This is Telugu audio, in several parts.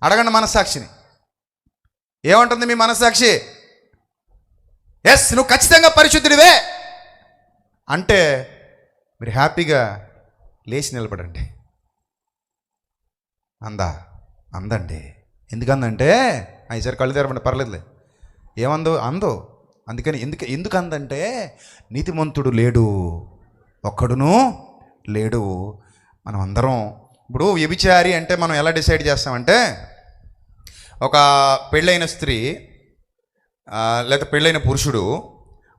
అడగండి మనస్సాక్షిని, ఏమంటుంది మీ మనస్సాక్షి? ఎస్, నువ్వు ఖచ్చితంగా పరిశుద్ధుడివే అంటే మీరు హ్యాపీగా లేచి నిలబడండి. అందండి. ఎందుకందంటే ఈసారి కళ్ళు తెరవండి, పర్లేదులే. అందో అందుకని ఎందుకు అందంటే నీతిమంతుడు లేడు, ఒక్కడును లేడు. మనం అందరం ఇప్పుడు వ్యభిచారి అంటే మనం ఎలా డిసైడ్ చేస్తామంటే, ఒక పెళ్ళైన స్త్రీ లేదా పెళ్ళైన పురుషుడు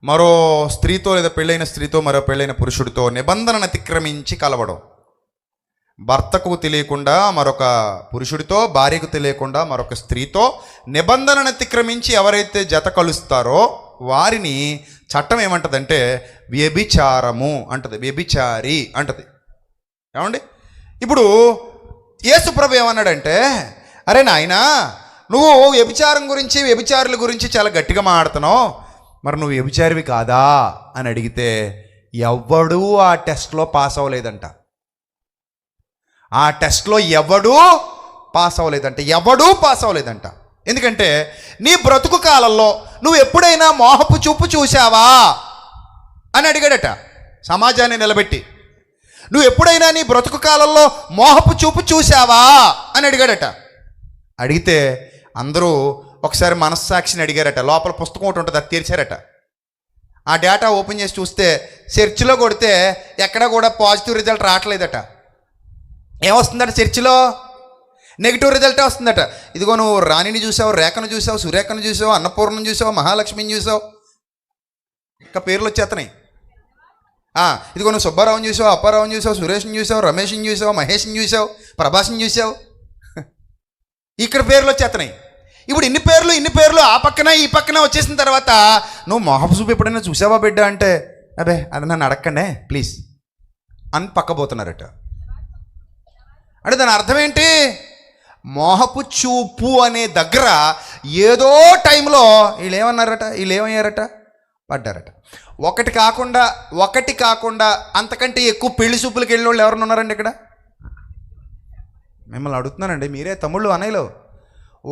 మరో స్త్రీతో లేదా పెళ్ళైన స్త్రీతో మరో పెళ్ళైన పురుషుడితో నిబంధనను అతిక్రమించి కలవడం, భర్తకు తెలియకుండా మరొక పురుషుడితో, భార్యకు తెలియకుండా మరొక స్త్రీతో నిబంధనను అతిక్రమించి ఎవరైతే జత కలుస్తారో వారిని చట్టం ఏమంటదంటే వ్యభిచారము అంటది, వ్యభిచారి అంటది. ఏమండి? ఇప్పుడు యేసుప్రభు ఏమన్నాడంటే, అరే నాయనా, నువ్వు వ్యభిచారం గురించి వ్యభిచారుల గురించి చాలా గట్టిగా మాట్లాడుతున్నావు, మరి నువ్వు వ్యభిచారివి కాదా అని అడిగితే ఎవ్వడూ ఆ టెస్ట్లో పాస్ అవ్వలేదంట. ఆ టెస్ట్లో ఎవడూ పాస్ అవ్వలేదంట. ఎందుకంటే నీ బ్రతుకు కాలంలో నువ్వు ఎప్పుడైనా మోహపు చూపు చూసావా అని అడిగాడట సమాజాన్ని నిలబెట్టి. నువ్వు ఎప్పుడైనా నీ బ్రతుకు కాలంలో మోహపు చూపు చూసావా అని అడిగాడట. అడిగితే అందరూ ఒకసారి మనస్సాక్షిని అడిగారట. లోపల పుస్తకం ఒకటి ఉంటుంది, అది తెరిచారట. ఆ డేటా ఓపెన్ చేసి చూస్తే సెర్చ్లో కొడితే ఎక్కడ కూడా పాజిటివ్ రిజల్ట్ రావట్లేదట. ఏమొస్తుందట సెర్చ్లో? నెగిటివ్ రిజల్టే వస్తుందట. ఇదిగో నువ్వు రాణిని చూసావు, రేఖను చూసావు, సురేఖను చూసావు, అన్నపూర్ణను చూసావు, మహాలక్ష్మిని చూసావు, ఇంకా పేర్లు వచ్చేస్తున్నాయి. ఇదిగో నువ్వు సుబ్బారావుని చూసావు, అప్పారావుని చూసావు, సురేష్ని చూసావు, రమేష్ని చూసావు, మహేష్ని చూసావు, ప్రభాస్ని చూసావు, ఇక్కడ పేర్లు వచ్చేస్తున్నాయి. ఇప్పుడు ఇన్ని పేర్లు ఆ పక్కన ఈ పక్కన వచ్చేసిన తర్వాత నువ్వు మోహపు చూపు ఎప్పుడైనా చూసావా బిడ్డ అంటే, అదే అది నన్ను అడగండే ప్లీజ్ అని పక్కపోతున్నారట. అంటే దాని అర్థం ఏంటి? మోహపు చూపు అనే దగ్గర ఏదో టైంలో వీళ్ళేమయ్యారట, పడ్డారట. ఒకటి కాకుండా అంతకంటే ఎక్కువ పెళ్లి చూపులకు వెళ్ళిన వాళ్ళు ఎవరైనా ఉన్నారండి ఇక్కడ? మిమ్మల్ని అడుగుతున్నానండి, మీరే తమ్ముళ్ళు అనేలో.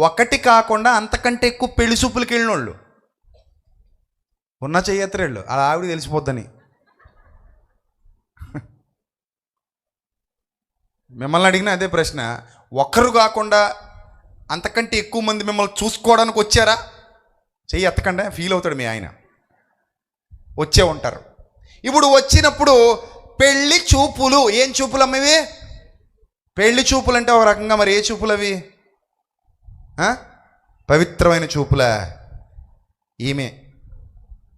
ఒకటి కాకుండా అంతకంటే ఎక్కువ పెళ్లి చూపులకు వెళ్ళిన వాళ్ళు ఉన్న చెయ్యత్రేళ్ళు, అలా ఆవిడ తెలిసిపోద్దని. మిమ్మల్ని అడిగిన అదే ప్రశ్న. ఒక్కరు కాకుండా అంతకంటే ఎక్కువ మంది మిమ్మల్ని చూసుకోవడానికి వచ్చారా? చెయ్యి ఎత్తకండి, ఫీల్ అవుతాడు మీ ఆయన. వచ్చే ఉంటారు. ఇప్పుడు వచ్చినప్పుడు పెళ్లి చూపులు, ఏం చూపులు అమ్మవి? పెళ్లి చూపులు అంటే ఒక రకంగా మరి ఏ చూపులు అవి? పవిత్రమైన చూపులా? ఈమె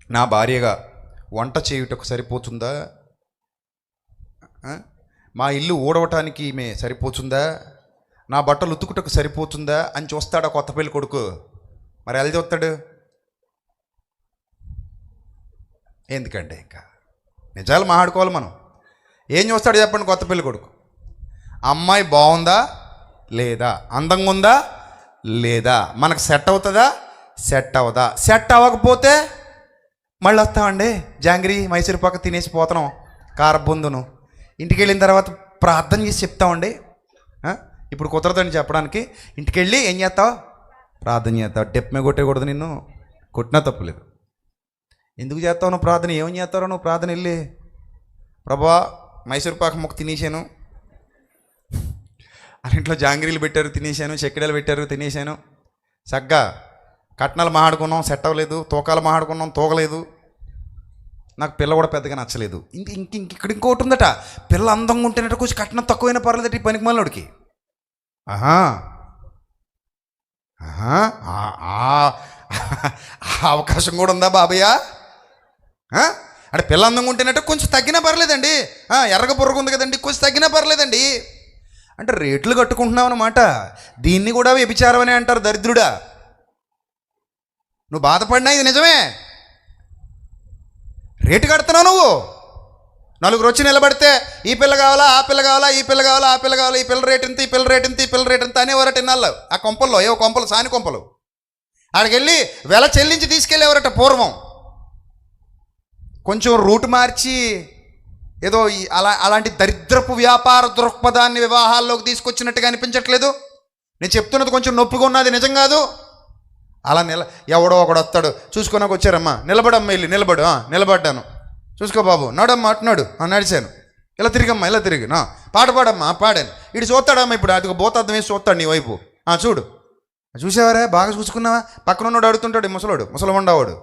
నా భార్యగా వంట చేయుటకు సరిపోతుందా? మా ఇల్లు ఊడవటానికి ఈమె సరిపోతుందా? నా బట్టలు ఉతుకుటకు సరిపోతుందా అని చూస్తాడా కొత్త పెళ్లి కొడుకు? మరి ఎలా చూస్తాడు? ఎందుకంటే ఇంకా నిజాలు మాట్లాడుకోవాలి మనం. ఏం చూస్తాడు చెప్పండి కొత్త పెళ్లి కొడుకు? అమ్మాయి బాగుందా లేదా, అందంగా ఉందా లేదా, మనకు సెట్ అవుతుందా, సెట్ అవ్వదా? సెట్ అవ్వకపోతే మళ్ళీ వస్తామండి జాంగ్రీ మైసూరు పాక తినేసి పోతున్నాం కారబొందును. ఇంటికి వెళ్ళిన తర్వాత ప్రార్థన చేసి చెప్తామండి. ఇప్పుడు కుదరదని చెప్పడానికి ఇంటికి వెళ్ళి ఏం చేస్తావు? ప్రార్థన చేస్తావు. డెప్పమే కొట్టేయకూడదు, నిన్ను కొట్టినా తప్పులేదు. ఎందుకు చేస్తావు నువ్వు ప్రార్థన? ఏమని చేస్తావు నువ్వు ప్రార్థన? వెళ్ళి ప్రభా మైసూరు పాక ముక్క తినేసాను, అని ఇంట్లో జాంగ్రీలు పెట్టారు తినేసాను, చెక్కిడలు పెట్టారు తినేసాను, సగ్గా కట్నాలు మాట్లాడుకున్నాం సెట్ అవ్వలేదు, తూకాలు మాట్లాడుకున్నాం తూగలేదు, నాకు పిల్ల కూడా పెద్దగా నచ్చలేదు. ఇక్కడ ఇంకోటి ఉందట, పిల్ల అందంగా ఉంటేనట కొంచెం కట్నం తక్కువైనా పర్లేదట ఈ పనికి మళ్ళోడికి. అవకాశం కూడా ఉందా బాబయ్య? అంటే పిల్ల అందంగా ఉంటేనట్టు కొంచెం తగ్గినా పర్లేదండి, ఎర్రగ బుర్రగా ఉంది కదండి కొంచెం తగ్గినా పర్లేదండి అంటే రేట్లు కట్టుకుంటున్నావు అన్నమాట. దీన్ని కూడా వ్యభిచారం అని అంటారు. దరిద్రుడా, నువ్వు బాధపడినా ఇది నిజమే. రేటు కడుతున్నావు నువ్వు. నలుగురు వచ్చి నిలబడితే ఈ పిల్ల కావాలా, ఆ పిల్ల కావాలా, ఈ పిల్ల కావాలా, ఆ పిల్ల కావాలా, ఈ పిల్ల రేటు ఇంత, ఈ పిల్ల రేటు ఇంత, ఈ పిల్ల రేటు ఇంత అనేవారట ఇన్నాళ్ళు. ఆ కొంపల్లో ఏవో కొంపలు, సాని కొంపలు, ఆడికి వెళ్ళి వెల చెల్లించి తీసుకెళ్ళేవారట పూర్వం. కొంచెం రూట్ మార్చి ఏదో అలాంటి దరిద్రపు వ్యాపార దృక్పథాన్ని వివాహాల్లోకి తీసుకొచ్చినట్టుగా అనిపించట్లేదు? నేను చెప్తున్నది కొంచెం నొప్పిగా ఉన్నది నిజం కాదు. అలా ఎవడో ఒకడు వస్తాడు, చూసుకున్నాక వచ్చారమ్మా, నిలబడమ్మా, వెళ్ళి నిలబడు. నిలబడ్డాను, చూసుకో బాబు, నడమ్మా అంటున్నాడు. నడిచాను, ఇలా తిరిగమ్మా, ఇలా తిరిగి పాట పాడమ్మా, పాడాను. ఇటు చూస్తాడమ్మా, ఇప్పుడు అది భూతార్థం వేసి చూస్తాడు నీ వైపు. చూడు, చూసావారా, బాగా చూసుకున్నావా? పక్కన ఉన్నాడు అడుగుతుంటాడు, ముసలమండవాడు,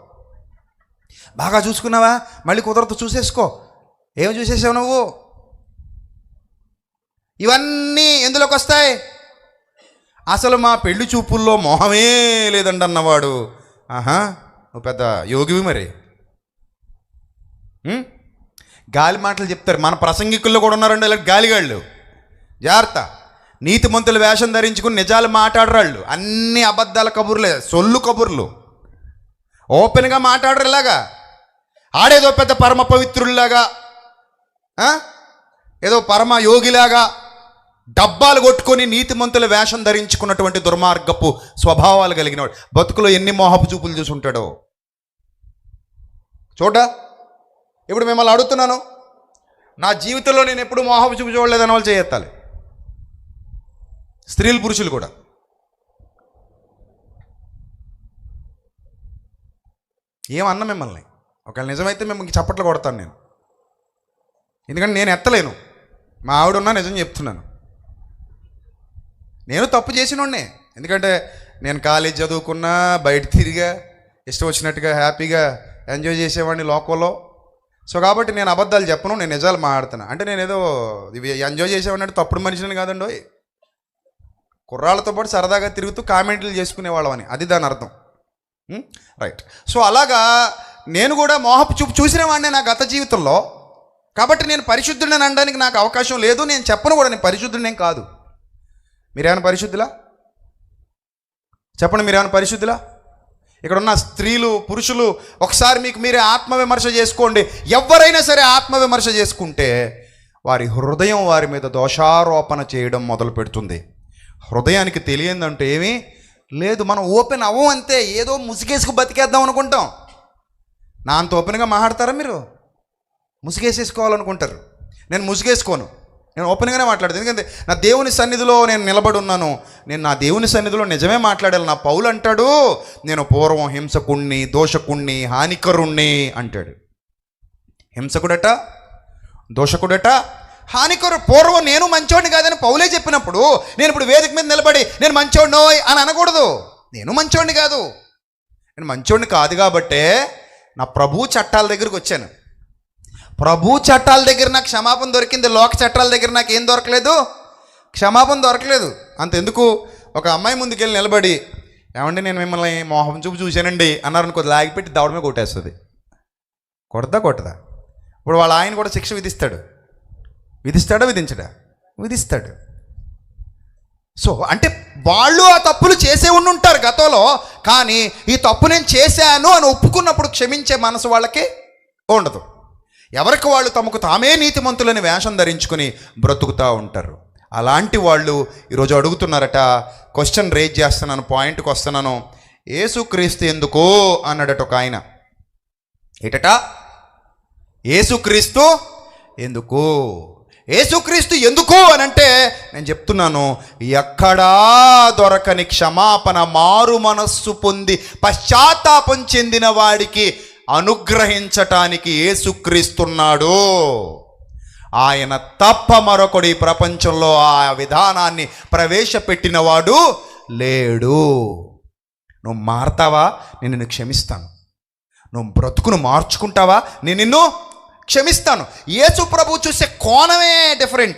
బాగా చూసుకున్నావా? మళ్ళీ కుదరదు, చూసేసుకో. ఏమి చూసేసావు నువ్వు? ఇవన్నీ ఎందులోకి వస్తాయి? అసలు మా పెళ్లి చూపుల్లో మొహమే లేదండి అన్నవాడు, నువ్వు పెద్ద యోగివి మరి. గాలి మాటలు చెప్తారు. మన ప్రసంగికుల్లో కూడా ఉన్నారండి ఇలా గాలిగాళ్ళు. జాగ్రత్త. నీతిమంతుల వేషం ధరించుకుని నిజాలు మాట్లాడరాళ్ళు. అన్ని అబద్ధాల కబుర్లే, సొల్లు కబుర్లు. ఓపెన్గా మాట్లాడరు. ఇలాగా ఆడేదో పెద్ద పరమ పవిత్రుల్లాగా, ఏదో పరమ యోగిలాగా డబ్బాలు కొట్టుకొని నీతిమంతుల వేషం ధరించుకున్నటువంటి దుర్మార్గపు స్వభావాలు కలిగినవాడు బతుకులో ఎన్ని మోహపు చూపులు చూసి ఉంటాడో చూడ. ఇప్పుడు మిమ్మల్ని అడుగుతున్నాను, నా జీవితంలో నేను ఎప్పుడు మోహపు చూపు చూడలేదని వాళ్ళు చేయెత్తాలి. స్త్రీలు పురుషులు కూడా. ఏమన్నా మిమ్మల్ని ఒకవేళ నిజమైతే మిమ్మల్ని చప్పట్లు కొడతాను నేను, ఎందుకంటే నేను ఎత్తలేను. మా ఆవిడున్నా నిజం చెప్తున్నాను. నేను తప్పు చేసినోడ్నే, ఎందుకంటే నేను కాలేజ్ చదువుకున్నా, బయట తిరిగా, ఇష్టం వచ్చినట్టుగా హ్యాపీగా ఎంజాయ్ చేసేవాడిని లోకంలో. సో కాబట్టి నేను అబద్ధాలు చెప్పను, నేను నిజాలు మాట్లాడుతున్నా. అంటే నేను ఏదో ఎంజాయ్ చేసేవాడిని అంటే తప్పుడు మనిషిని కాదండి. కుర్రాళ్ళతో పాటు సరదాగా తిరుగుతూ కామెంట్లు చేసుకునేవాళ్ళం అని, అది దాని అర్థం. రైట్. సో అలాగా నేను కూడా మోహపు చూపు చూసిన వాడిని నా గత జీవితంలో. కాబట్టి నేను పరిశుద్ధుడిని అనడానికి నాకు అవకాశం లేదు. నేను చెప్పను కూడా నేను పరిశుద్ధుడినేం కాదు. మీరేమైనా పరిశుద్ధులా? చెప్పండి, మీరేమైనా పరిశుద్ధులా? ఇక్కడ ఉన్న స్త్రీలు పురుషులు ఒకసారి మీకు మీరే ఆత్మవిమర్శ చేసుకోండి. ఎవరైనా సరే ఆత్మవిమర్శ చేసుకుంటే వారి హృదయం వారి మీద దోషారోపణ చేయడం మొదలు పెడుతుంది. హృదయానికి తెలియదంటే ఏమీ లేదు. మనం ఓపెన్ అవ్వం అంతే. ఏదో ముసుగేసుకు బతికేద్దాం అనుకుంటాం. నా అంత ఓపెన్గా మాట్లాడతారా మీరు? ముసుగేసేసుకోవాలనుకుంటారు. నేను ముసుగేసుకోను, నేను ఓపెన్గానే మాట్లాడతాను. ఎందుకంటే నా దేవుని సన్నిధిలో నేను నిలబడి ఉన్నాను. నేను నా దేవుని సన్నిధిలో నిజమే మాట్లాడాలి. నా పౌలు అంటాడు, నేను పూర్వం హింసకుణ్ణి, దోషకుణ్ణి, హానికరుణ్ణి అంటాడు. హింసకుడట, దోషకుడట, హానికరు. పూర్వం నేను మంచోడిని కాదని పౌలే చెప్పినప్పుడు నేను ఇప్పుడు వేదిక మీద నిలబడి నేను మంచోడినో అని అనకూడదు. నేను మంచోడిని కాదు. నేను మంచోడిని కాదు కాబట్టే నా ప్రభు చట్టాల దగ్గరికి వచ్చాను. ప్రభు చట్టాల దగ్గర నాకు క్షమాపణ దొరికింది. లోక చట్టాల దగ్గర నాకు ఏం దొరకలేదు, క్షమాపణ దొరకలేదు. అంతెందుకు, ఒక అమ్మాయి ముందుకెళ్ళి నిలబడి, ఏమండి నేను మిమ్మల్ని మోహం చూపు చూశానండి అన్నారనుకో, లాగిపెట్టి దవడమే కొట్టేస్తుంది. కొట్టదా? ఇప్పుడు వాళ్ళ ఆయన కూడా శిక్ష విధిస్తాడా? విధించడా? విధిస్తాడు. సో అంటే వాళ్ళు ఆ తప్పులు చేసే ఉంటారు గతంలో. కానీ ఈ తప్పు నేను చేశాను అని ఒప్పుకున్నప్పుడు క్షమించే మనసు వాళ్ళకి ఉండదు. ఎవరికి వాళ్ళు తమకు తామే నీతిమంతులని వేషం ధరించుకొని బ్రతుకుతూ ఉంటారు. అలాంటి వాళ్ళు ఈరోజు అడుగుతున్నారట. క్వశ్చన్ రేజ్ చేస్తున్నాను, పాయింట్కి వస్తున్నాను. యేసుక్రీస్తు ఎందుకు అన్నాడట ఒక ఆయన. ఏటట? యేసుక్రీస్తు ఎందుకు? యేసుక్రీస్తు ఎందుకు అని అంటే నేను చెప్తున్నాను, ఎక్కడా దొరకని క్షమాపణ మారు మనస్సు పొంది పశ్చాత్తాపం చెందిన వాడికి అనుగ్రహించటానికి యేసుక్రీస్తున్నాడు. ఆయన తప్ప మరొకడు ఈ ప్రపంచంలో ఆ విధానాన్ని ప్రవేశపెట్టినవాడు లేడు. నువ్వు మారతావా, నేను నిన్ను క్షమిస్తాను. నువ్వు బ్రతుకును మార్చుకుంటావా, నేను నిన్ను క్షమిస్తాను. యేసు ప్రభు చూసే కోణమే డిఫరెంట్.